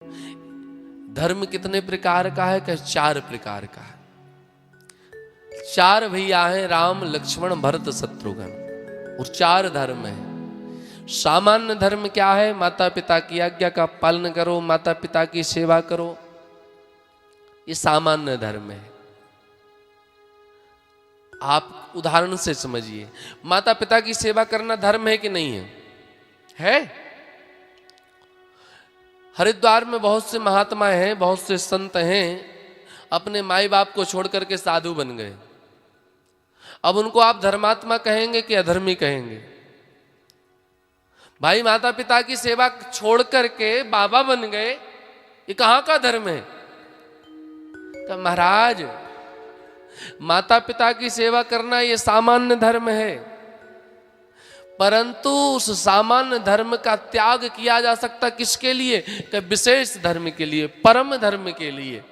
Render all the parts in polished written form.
धर्म कितने प्रकार का है? कहे 4 प्रकार का है। 4 भैया हैं, राम लक्ष्मण भरत शत्रुघ्न, और 4 धर्म है। सामान्य धर्म क्या है? माता पिता की आज्ञा का पालन करो, माता पिता की सेवा करो, ये सामान्य धर्म है। आप उदाहरण से समझिए, माता पिता की सेवा करना धर्म है कि नहीं है? है। हरिद्वार में बहुत से महात्मा हैं, बहुत से संत हैं, अपने माई बाप को छोड़ करके साधु बन गए। अब उनको आप धर्मात्मा कहेंगे कि अधर्मी कहेंगे? भाई माता पिता की सेवा छोड़ करके बाबा बन गए, ये कहां का धर्म है? तो महाराज, माता पिता की सेवा करना ये सामान्य धर्म है, परंतु उस सामान्य धर्म का त्याग किया जा सकता किसके लिए? कि विशेष धर्म के लिए, परम धर्म के लिए।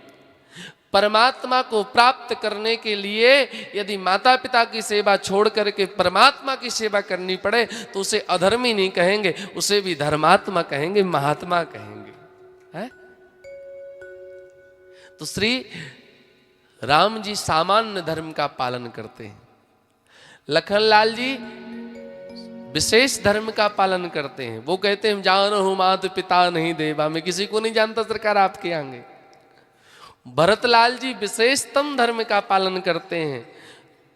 परमात्मा को प्राप्त करने के लिए यदि माता पिता की सेवा छोड़ करके परमात्मा की सेवा करनी पड़े तो उसे अधर्मी नहीं कहेंगे, उसे भी धर्मात्मा कहेंगे, महात्मा कहेंगे। है? तो श्री राम जी सामान्य धर्म का पालन करते हैं, लखनलाल जी विशेष धर्म का पालन करते हैं। वो कहते हैं जानहु मात पिता नहीं देवा, मैं किसी को नहीं जानता सरकार आपके आगे। भरतलाल जी विशेषतम धर्म का पालन करते हैं।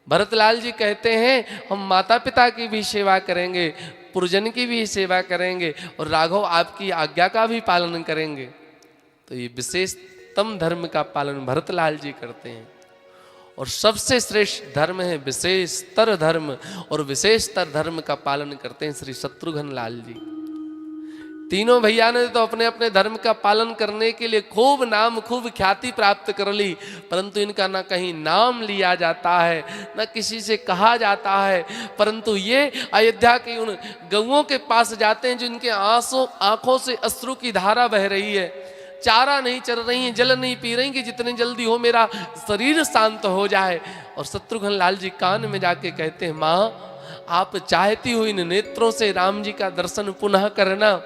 भरतलाल जी कहते हैं हम माता पिता की भी सेवा करेंगे, पुरजन की भी सेवा करेंगे, और राघव आपकी आज्ञा का भी पालन करेंगे। तो ये विशेषतम धर्म का पालन भरतलाल जी करते हैं। और सबसे श्रेष्ठ धर्म है विशेषतर धर्म, और विशेषतर धर्म का पालन करते हैं श्री शत्रुघ्न लाल जी। तीनों भैया ने तो अपने अपने धर्म का पालन करने के लिए खूब नाम, खूब ख्याति प्राप्त कर ली, परंतु इनका ना कहीं नाम लिया जाता है, ना किसी से कहा जाता है। परंतु ये अयोध्या के उन गौओं के पास जाते हैं जिनके आंखों से अश्रु की धारा बह रही है, चारा नहीं चल रही है, जल नहीं पी रही कि जितनी जल्दी हो मेरा शरीर शांत हो जाए। और शत्रुघ्न लाल जी कान में जाके कहते हैं, माँ आप चाहती हो इन नेत्रों से राम जी का दर्शन पुनः करना?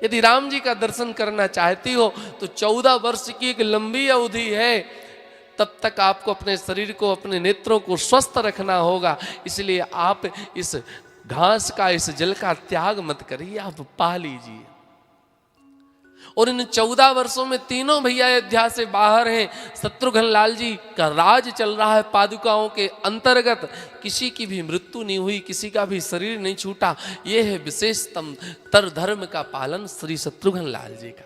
यदि राम जी का दर्शन करना चाहती हो तो 14 वर्ष की एक लंबी अवधि है, तब तक आपको अपने शरीर को, अपने नेत्रों को स्वस्थ रखना होगा। इसलिए आप इस घास का, इस जल का त्याग मत करिए, आप पा लीजिए। और इन 14 वर्षों में तीनों भैया अयोध्या से बाहर हैं। शत्रुघ्न लाल जी का राज चल रहा है पादुकाओं के अंतर्गत, किसी की भी मृत्यु नहीं हुई, किसी का भी शरीर नहीं छूटा। यह है विशेषतम तर धर्म का पालन श्री शत्रुघ्न लाल जी का।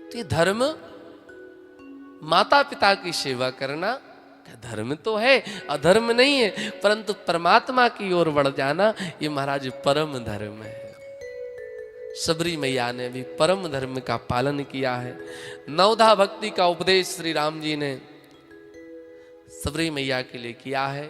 तो ये धर्म, माता पिता की सेवा करना धर्म तो है, अधर्म नहीं है, परंतु परमात्मा की ओर बढ़ जाना ये महाराज परम धर्म है। सबरी मैया ने भी परम धर्म का पालन किया है। नवधा भक्ति का उपदेश श्री राम जी ने सबरी मैया के लिए किया है।